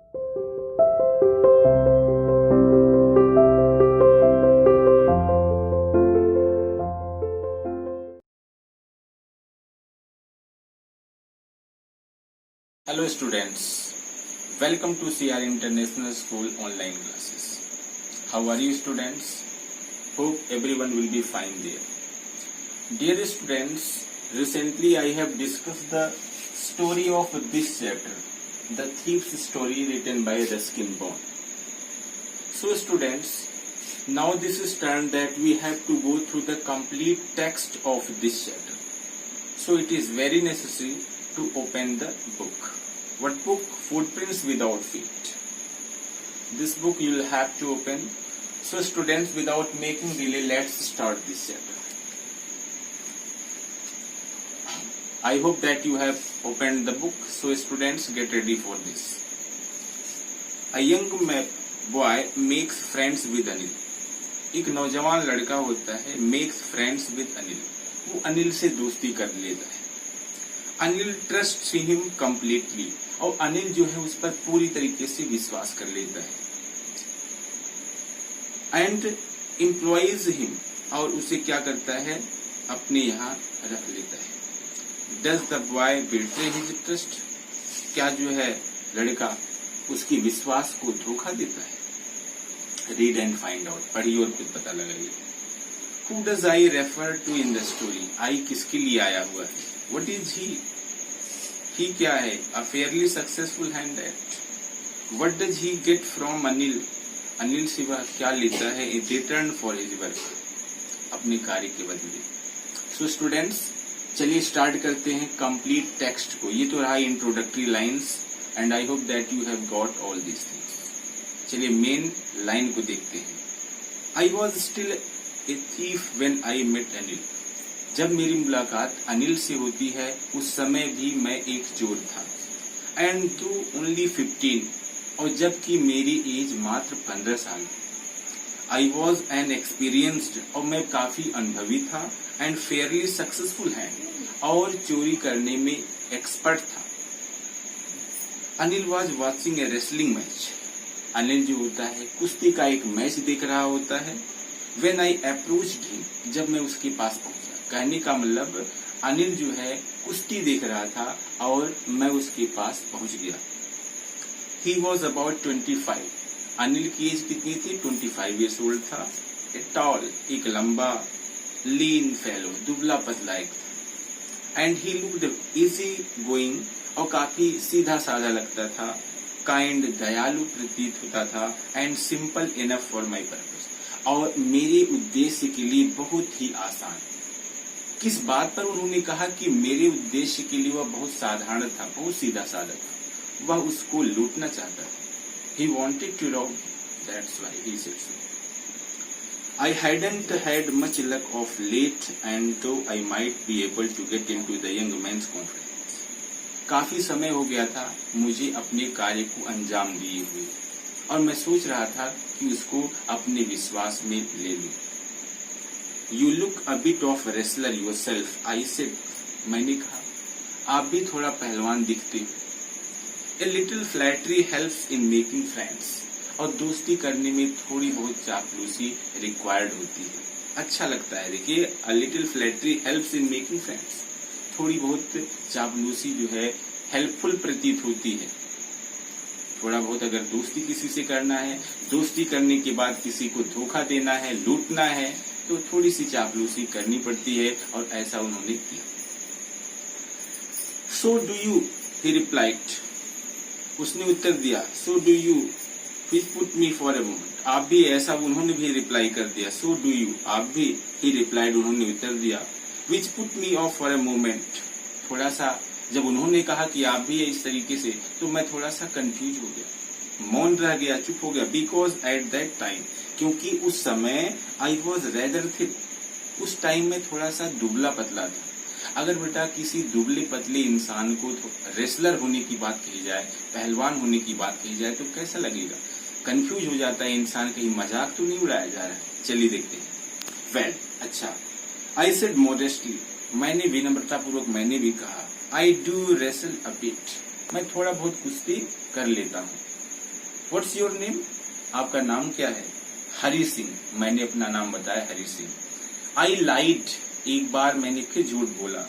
Hello students, welcome to CR International School online classes. How are you students? Hope everyone will be fine there. Dear students, recently I have discussed the story of this chapter, the thief's story written by Ruskin Bond. So students, now this is turn that we have to go through the complete text of this chapter. So it is very necessary to open the book. What book? Footprints Without Feet. This book you will have to open. So students, without making delay, let's start this chapter. I hope that you have opened the book. So students, get ready for this. A young boy makes friends with Anil. एक नौजवान लड़का होता है, makes friends with Anil. वो अनिल से दोस्ती कर लेता है. अनिल ट्रस्ट हिम कम्प्लीटली, और अनिल जो है उस पर पूरी तरीके से विश्वास कर लेता है. एंड एम्प्लॉइज हिम, और उसे क्या करता है, अपने यहाँ रख लेता है. Does the boy betray his trust, क्या जो है लड़का उसकी विश्वास को धोखा देता है. रीड एंड फाइंड आउट, पढ़िए और खुद पता लगाइए. Who does I refer to in the story, I किसके लिए आया हुआ है. What is he? He क्या है? A fairly successful hand at. What does he get from Anil? Anil से वह क्या लेता है? In return for his work, अपने कार्य के बदले. So students, चलिए स्टार्ट करते हैं कंप्लीट टेक्स्ट को. ये तो रहा introductory lines and I hope that you have got all this things. चलिए मेन लाइन को देखते हैं. I was still a thief when I met Anil. जब मेरी मुलाकात अनिल से होती है उस समय भी मैं एक चोर था. एंड टू ओनली 15, और जबकि मेरी एज मात्र 15 साल. आई वॉज एन एक्सपीरियंस्ड, और मैं काफी अनुभवी था. एंड फेयरली सक्सेसफुल हैंड, और चोरी करने में एक्सपर्ट था. Anil was watching A wrestling match. Anil जो होता है कुश्ती का एक मैच देख रहा होता है. व्हेन आई अप्रोच्ड हिम, जब मैं उसके पास पहुंचा. कहने का मतलब अनिल जो है कुश्ती देख रहा था और मैं उसके पास पहुंच गया. He was about 25. अनिल की एज कितनी थी? 25 ईयर्स ओल्ड था. ए टॉल, एक लंबा, लीन फेलो, दुबला पतला एक था. And he looked easy going, और काफी सीधा साधा लगता था. काइंड, दयालु प्रतीत होता था. And simple enough for my purpose, और मेरे उद्देश्य के लिए बहुत ही आसान. किस बात पर उन्होंने कहा कि मेरे उद्देश्य के लिए वह बहुत साधारण था, बहुत सीधा साधा था. वह उसको लूटना चाहता था. He wanted to rob, that's why he said so. I hadn't had much luck of late, and though I might be able to get into the young man's confidence. काफी समय हो गया था मुझे अपने कार्य को अंजाम दिए हुए, और मैं सोच रहा था कि उसको अपने विश्वास में ले लूं. You look a bit of a wrestler yourself, I said. मैंने कहा आप भी थोड़ा पहलवान दिखते हो. A little flattery helps in making friends, और दोस्ती करने में थोड़ी बहुत चापलूसी रिक्वायर्ड होती है. अच्छा लगता है. देखिए, a little flattery helps in making friends, थोड़ी बहुत चापलूसी जो है हेल्पफुल प्रतीत होती है. थोड़ा बहुत अगर दोस्ती किसी से करना है, दोस्ती करने के बाद किसी को धोखा देना है, लूटना है, तो थोड़ी सी चापलूसी करनी पड़ती है, और ऐसा उन्होंने किया. So do you, he replied. उसने उत्तर दिया, so do you, which put me for a moment. आप भी, ऐसा उन्होंने भी रिप्लाई कर दिया. सो डू यू, आप भी. ही रिप्लाइड, उन्होंने उत्तर दिया. Which put me of for a moment. थोड़ा सा जब उन्होंने कहा कि आप भी इस तरीके से, तो मैं थोड़ा सा कंफ्यूज हो गया, मौन रह गया, चुप हो गया. बिकॉज एट दैट टाइम, क्योंकि उस समय आई वॉज रेदर थिक, उस टाइम में थोड़ा सा दुबला पतला था. अगर बेटा किसी दुबले पतले इंसान को रेसलर होने की बात कही जाए, पहलवान होने की बात कही जाए, तो कैसा लगेगा? कंफ्यूज हो जाता है इंसान, कहीं मजाक तो नहीं उड़ाया जा रहा है. चलिए देखते हैं. वेल, अच्छा. आई सेड मोडेस्टली, मैंने विनम्रतापूर्वक मैंने भी कहा. I do wrestle a bit, मैं थोड़ा बहुत कुश्ती कर लेता हूँ. व्हाट्स योर नेम, आपका नाम क्या है? हरि सिंह, मैंने अपना नाम बताया हरि सिंह। आई लाइड, एक बार मैंने फिर झूठ बोला।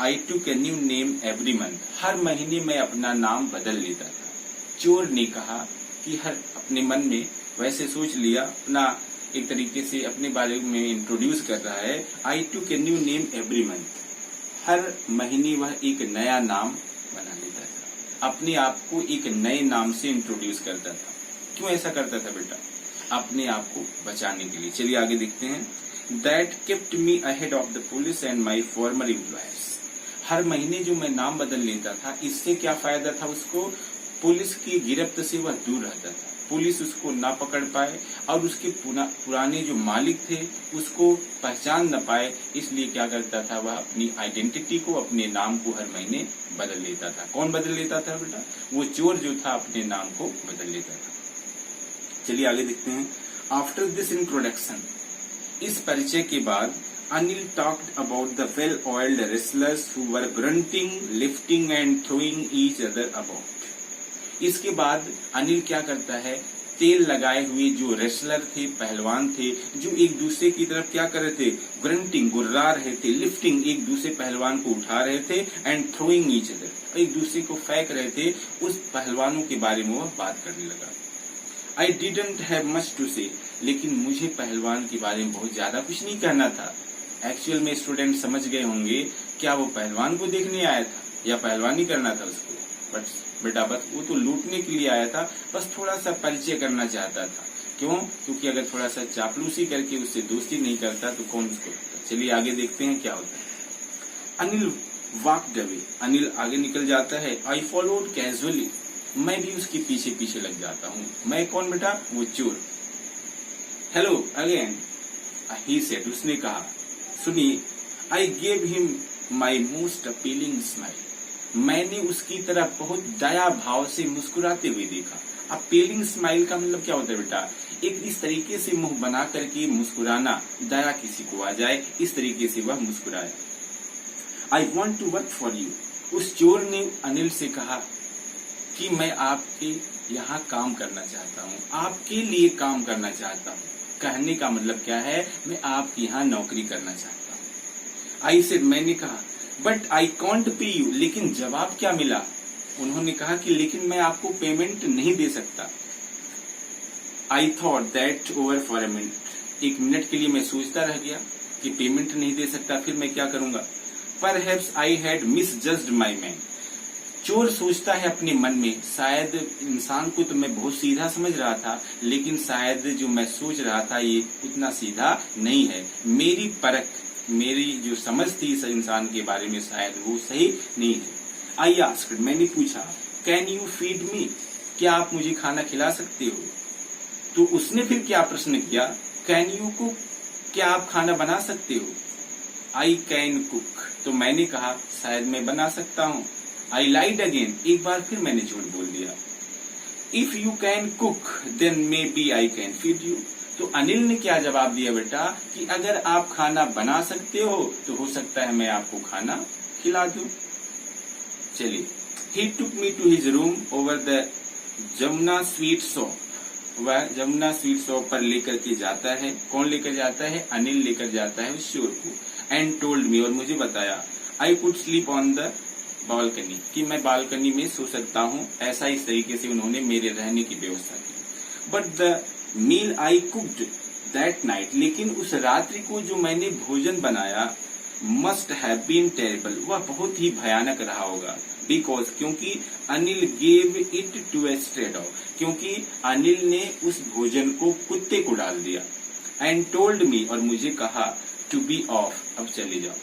I took a new name every month, हर महीने मैं अपना नाम बदल लेता था। चोर ने कहा कि हर अपने मन में वैसे सोच लिया, अपना एक तरीके से अपने बारे में इंट्रोड्यूस कर रहा है। I took a new name every month, हर महीने वह एक नया नाम बना लेता था, अपने आप को एक नए नाम से इंट्रोड्यूस करता था। क्यों ऐसा करता था बेटा? अपने आप को बचाने के लिए। चलिए आगे देखते हैं। That kept me ahead of the police and my former employers, हर महीने जो मैं नाम बदल लेता था, इससे क्या फायदा था उसको? पुलिस की गिरफ्त से वह दूर रहता था, पुलिस उसको ना पकड़ पाए और उसके पुराने जो मालिक थे उसको पहचान न पाए, इसलिए क्या करता था वह अपनी आइडेंटिटी को, अपने नाम को हर महीने बदल लेता था। कौन बदल लेता था बेटा? वो चोर जो था अपने नाम को बदल लेता था। चलिए आगे देखते हैं। आफ्टर दिस इंट्रोडक्शन, इस परिचय के बाद Anil talked about the well oiled wrestlers who were grunting, lifting and throwing each other about. इसके बाद अनिल क्या करता है? तेल लगाए हुए जो रेसलर थे, पहलवान थे, जो एक दूसरे की तरफ क्या कर रहे थे? ग्रंटिंग, गुर्रा रहे थे, लिफ्टिंग, एक दूसरे पहलवान को उठा रहे थे, एंड थ्रोइंग ईच अदर, एक दूसरे को फेंक रहे थे। उस पहलवानों के बारे में वह बात करने लगा। I didn't have much to say, लेकिन मुझे पहलवान के बारे में बहुत ज्यादा कुछ नहीं कहना था। एक्चुअल में स्टूडेंट समझ गए होंगे, क्या वो पहलवान को देखने आया था या पहलवानी करना था उसको? बट बेटा बस वो तो लूटने के लिए आया था, बस थोड़ा सा परिचय करना चाहता था। क्यों? क्योंकि अगर थोड़ा सा चापलूसी करके उससे दोस्ती नहीं करता तो कौन उसको करता। चलिए आगे देखते हैं क्या होता है। अनिल वॉक्ड अवे, अनिल आगे निकल जाता है। आई फॉलोड कैजुअली, मैं भी उसके पीछे पीछे लग जाता हूँ। मैं कौन बेटा? वो चोर। हेलो अगेन ही सेड, उसने कहा। सुनिए, I gave him my most appealing smile, मैंने उसकी तरफ बहुत दया भाव से मुस्कुराते हुए देखा। अपीलिंग स्माइल का मतलब क्या होता है बेटा? एक इस तरीके से मुंह बना करके मुस्कुराना, दया किसी को आ जाए, इस तरीके से वह मुस्कुराया। I want to work for you, उस चोर ने अनिल से कहा कि मैं आपके यहाँ काम करना चाहता हूँ, आपके लिए काम करना चाहता हूँ। कहने का मतलब क्या है? मैं आपके यहाँ नौकरी करना चाहता हूँ। आई सेड, मैंने कहा, but I can't pay you, लेकिन जवाब क्या मिला? उन्होंने कहा कि लेकिन मैं आपको पेमेंट नहीं दे सकता। I thought that over for a minute, एक मिनट के लिए मैं सोचता रह गया कि पेमेंट नहीं दे सकता, फिर मैं क्या करूंगा? Perhaps I had misjudged my man, चोर सोचता है अपने मन में, शायद इंसान को तो मैं बहुत सीधा समझ रहा था, लेकिन शायद जो मैं सोच रहा था ये उतना सीधा नहीं है। मेरी परख, मेरी जो समझ थी इस इंसान के बारे में शायद वो सही नहीं है। आई आस्क्ड, मैंने पूछा, कैन यू फीड मी, क्या आप मुझे खाना खिला सकते हो? तो उसने फिर क्या प्रश्न किया? कैन यू कुक, क्या आप खाना बना सकते हो? आई कैन कुक, तो मैंने कहा शायद मैं बना सकता हूँ। आई लाइड अगेन, एक बार फिर मैंने झूठ बोल दिया। If you can cook then maybe I can feed you, तो अनिल ने क्या जवाब दिया बेटा? कि अगर आप खाना बना सकते हो तो हो सकता है मैं आपको खाना खिला दूं। चलिए, he took me to his room over the Jamuna sweet shop, वह जमुना स्वीट शॉप पर लेकर के जाता है। कौन लेकर जाता है? अनिल लेकर जाता है उस चोर को। एंड टोल्ड मी, और मुझे बताया, I could sleep on the balcony, कि मैं बालकनी में सो सकता हूँ। ऐसा इस तरीके से उन्होंने मेरे रहने की व्यवस्था की। But the meal I cooked that night, लेकिन उस रात्रि को जो मैंने भोजन बनाया, मस्ट हैव बीन टेरिबल, वह बहुत ही भयानक रहा होगा। बिकॉज, क्योंकि Anil gave it to a stray dog, क्योंकि अनिल ने उस भोजन को कुत्ते को डाल दिया। एंड टोल्ड मी, और मुझे कहा, टू बी ऑफ, अब चले जाओ।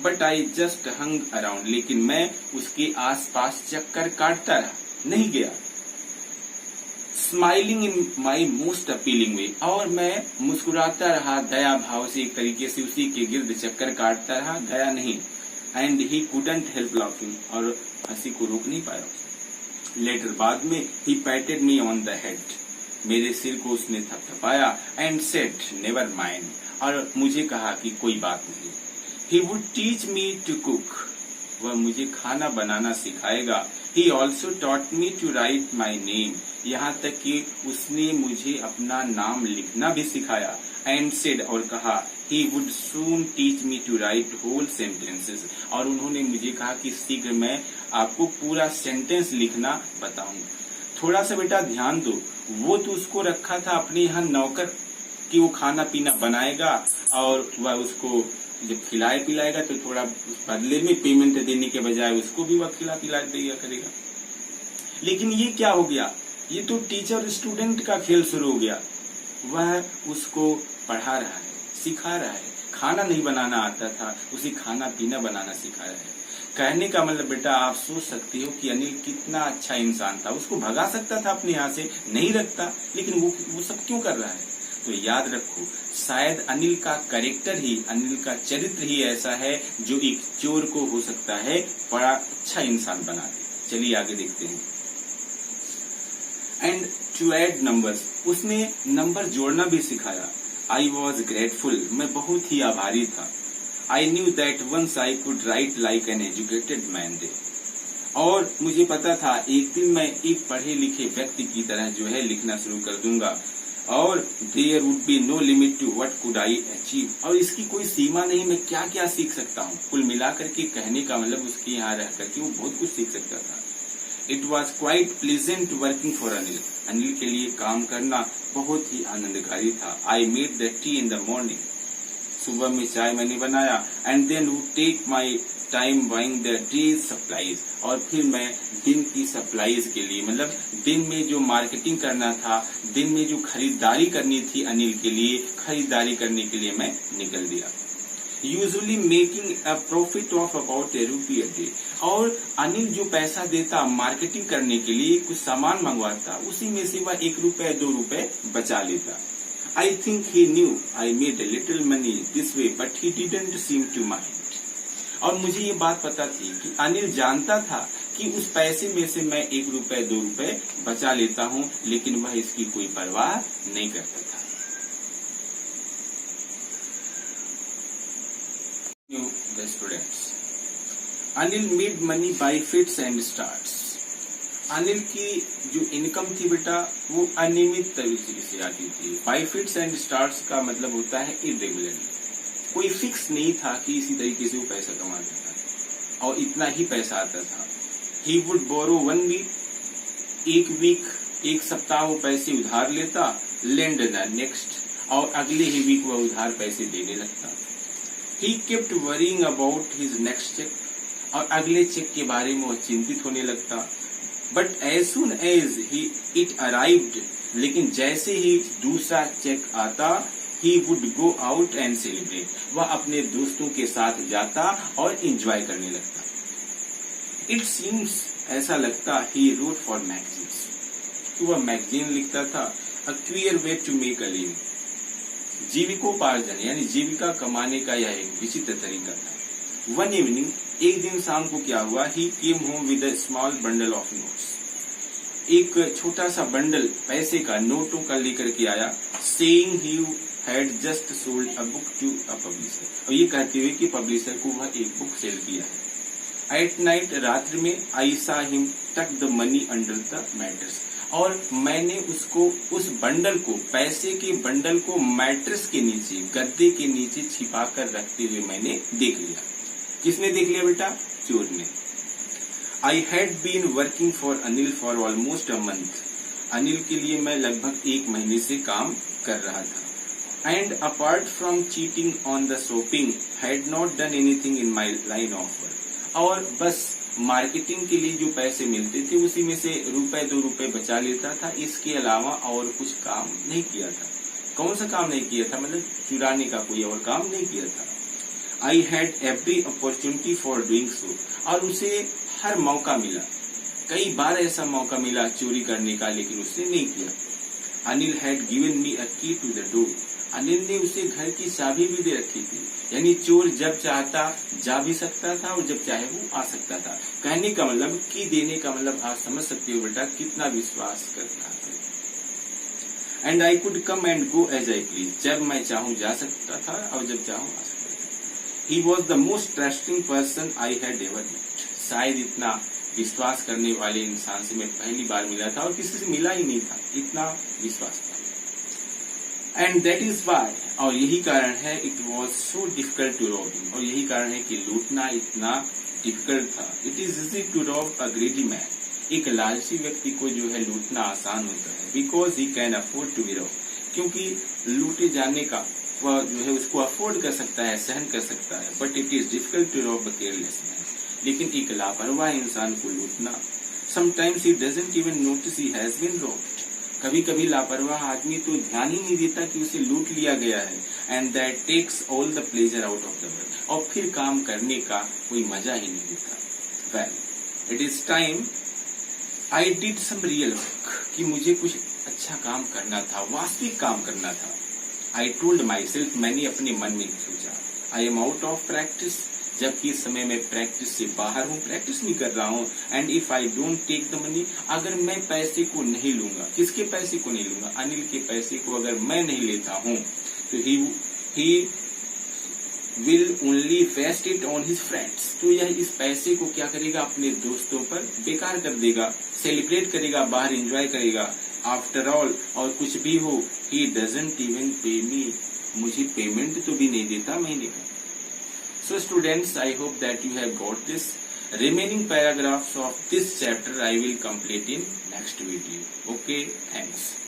But I just hung around, लेकिन मैं उसके आसपास चक्कर काटता रहा, नहीं गया। Smiling in my most appealing way, और मैं मुस्कुराता रहा दया भाव से, एक तरीके से उसी के गिर्द चक्कर काटता रहा, गया नहीं। And he couldn't help laughing, और हंसी को रोक नहीं पाया। लेटर, बाद में, he patted me on the head, मेरे सिर को उसने थपथपाया। एंड सेड, नेवर माइंड, और मुझे कहा कि कोई बात नहीं। He would teach me to cook, वह मुझे खाना बनाना सिखाएगा। He also taught me to write my name. यहाँ तक कि उसने मुझे अपना नाम लिखना भी सिखाया. And said और कहा he would soon teach me to write whole sentences. और उन्होंने मुझे कहा कि शीघ्र मैं आपको पूरा सेंटेंस लिखना बताऊंगा. थोड़ा सा बेटा ध्यान दो, वो तो उसको रखा था अपने यहाँ नौकर कि वो खाना पीना बनाएगा और वह उसको जब खिलाए पिलाएगा तो थोड़ा उस बदले में पेमेंट देने के बजाय उसको भी वह खिला पिला दिया करेगा. लेकिन ये क्या हो गया, ये तो टीचर स्टूडेंट का खेल शुरू हो गया. वह उसको पढ़ा रहा है, सिखा रहा है. खाना नहीं बनाना आता था, उसे खाना पीना बनाना सिखा रहा है. कहने का मतलब बेटा आप सोच सकते हो कि अनिल कितना अच्छा इंसान था. उसको भगा सकता था अपने यहाँ से, नहीं रखता, लेकिन वो सब क्यों कर रहा है. तो याद रखो, शायद अनिल का कैरेक्टर ही, अनिल का चरित्र ही ऐसा है जो एक चोर को हो सकता है बड़ा अच्छा इंसान बना दे. चलिए आगे देखते हैं. एंड टू ऐड नंबर्स, उसने नंबर जोड़ना भी सिखाया. आई वॉज ग्रेटफुल, मैं बहुत ही आभारी था. I knew that once I could write like an educated man day. और मुझे पता था एक दिन मैं एक पढ़े लिखे व्यक्ति की तरह जो है लिखना शुरू कर दूंगा. और there would be no limit to what could I achieve. और इसकी कोई सीमा नहीं, मैं क्या क्या सीख सकता हूँ. कुल मिलाकर के कहने का मतलब उसके यहाँ रह करके वो बहुत कुछ सीख सकता था. It was quite pleasant working for Anil. Anil के लिए काम करना बहुत ही आनंदकारी था. I made the tea in the morning. सुबह में चाय मैंने बनाया. And then would take my time buying the day's supplies. और फिर मैं दिन की सप्लाईज के लिए, मतलब दिन में जो मार्केटिंग करना था, दिन में जो खरीदारी करनी थी अनिल के लिए, खरीदारी करने के लिए मैं निकल दिया. Usually making a profit of about ₹1 a day. और अनिल जो पैसा देता मार्केटिंग करने के लिए, कुछ सामान मंगवाता, उसी में से वह ₹1 ₹2 बचा लेता. I think he knew I made a little money this way, but he didn't seem to mind. और मुझे ये बात पता थी कि अनिल जानता था कि उस पैसे में से मैं ₹1 ₹2 बचा लेता हूँ, लेकिन वह इसकी कोई परवाह नहीं करता था. The students. Anil made money by fits and starts. Anil की जो इनकम थी बेटा वो अनियमित तरीके से आती थी. बाय फिट्स एंड स्टार्ट्स का मतलब होता है इरेगुलरली. कोई फिक्स नहीं था कि इसी तरीके से वो पैसा कमाता था और इतना ही पैसा आता था. He would borrow 1 week. एक सप्ताह वो पैसे उधार लेता. Lend the next. और अगले ही वीक वह उधार पैसे देने लगता. He kept worrying about his next cheque. और अगले चेक के बारे में वह चिंतित होने लगता. But as soon as it arrived, लेकिन जैसे ही दूसरा चेक आता, he would go out and celebrate. वह अपने दोस्तों के साथ जाता और एंजॉय करने लगता. इट सीम्स, ऐसा लगता, ही रोट फॉर मैगजीन्स, कि वह मैगजीन लिखता था. A queer way to make a living. जीविकोपार्जन यानी जीविका कमाने का यह एक विचित्र तरीका था. वन इवनिंग, एक दिन शाम को क्या हुआ, he came home with a small bundle of notes. एक छोटा सा बंडल पैसे का, नोटों का लेकर के आया. Saying he had just sold a book to a publisher. और ये कहते हुए कि पब्लिशर को वह एक बुक सेल किया है. एट नाइट, रात्रि में, आई सा हिम टक the money under the mattress. और मैंने उसको, उस बंडल को, पैसे के बंडल को मैट्रेस के नीचे, गद्दे के नीचे छिपा कर रखते हुए मैंने देख लिया. किसने देख लिया बेटा? चोर ने. I had been working for Anil for almost a month. Anil के लिए मैं लगभग 1 महीने से काम कर रहा था. And apart from cheating on the shopping, had not done anything in my line of work. और बस मार्केटिंग के लिए जो पैसे मिलते थे उसी में से ₹2 बचा लेता था. इसके अलावा और कुछ काम नहीं किया था. कौन सा काम नहीं किया था? मतलब चुराने का कोई और काम नहीं किया था. I had every opportunity for doing so. और उसे हर मौका मिला, कई बार ऐसा मौका मिला चोरी करने का, लेकिन उसने नहीं किया. अनिल हैड गिवन मी अ की टू द डोर. अनिल ने उसे घर की चाबी भी दे रखी थी. यानी चोर जब चाहता जा भी सकता था और जब चाहे वो आ सकता था. कहने का मतलब, की देने का मतलब आप समझ सकते हो बेटा कितना विश्वास करता है. And I could come and go as I please. जब मैं चाहूँ जा सकता था और जब चाहूँ आ सकता था. He was the most trusting person I had ever met. शायद इतना विश्वास करने वाले इंसान से मैं पहली बार मिला था और किसी से मिला ही नहीं था, इतना विश्वास था। एंड दैट इज वाई, और यही कारण है, it was so difficult to rob him, और यही कारण है कि लूटना इतना डिफिकल्ट था। It is easy to rob a greedy man, एक लालची व्यक्ति को जो है लूटना आसान होता है, because he can afford to be rob, क्योंकि लूटे जाने का वह जो है उसको अफोर्ड कर सकता है, सहन कर सकता है। But it is difficult to rob a careless man, लेकिन एक लापरवाह इंसान को लूटना, sometimes he doesn't even notice he has been robbed, कभी कभी लापरवाह आदमी तो ध्यान ही नहीं देता कि उसे लूट लिया गया है। And that takes all the pleasure out of the work, और फिर काम करने का कोई मजा ही नहीं देता। Well, it is time I did some real work, कि मुझे कुछ अच्छा काम करना था, वास्तविक काम करना था। आई टोल्ड माई सेल्फ, मैंने अपने मन में सोचा, I am out of practice, जबकि इस समय मैं प्रैक्टिस से बाहर हूँ, प्रैक्टिस नहीं कर रहा हूँ। And if I don't take the money, अगर मैं पैसे को नहीं लूंगा, किसके पैसे को नहीं लूंगा, अनिल के पैसे को अगर मैं नहीं लेता हूँ, तो he will only waste it on his friends, तो यह इस पैसे को क्या करेगा, अपने दोस्तों पर बेकार कर देगा, सेलिब्रेट करेगा, बाहर एंजॉय करेगा। आफ्टर ऑल, और कुछ भी हो, ही डजंट इवन पे मी, मुझे पेमेंट तो भी नहीं देता महीने का। So students, I hope that you have got this. Remaining paragraphs of this chapter I will complete in next video. Okay, thanks.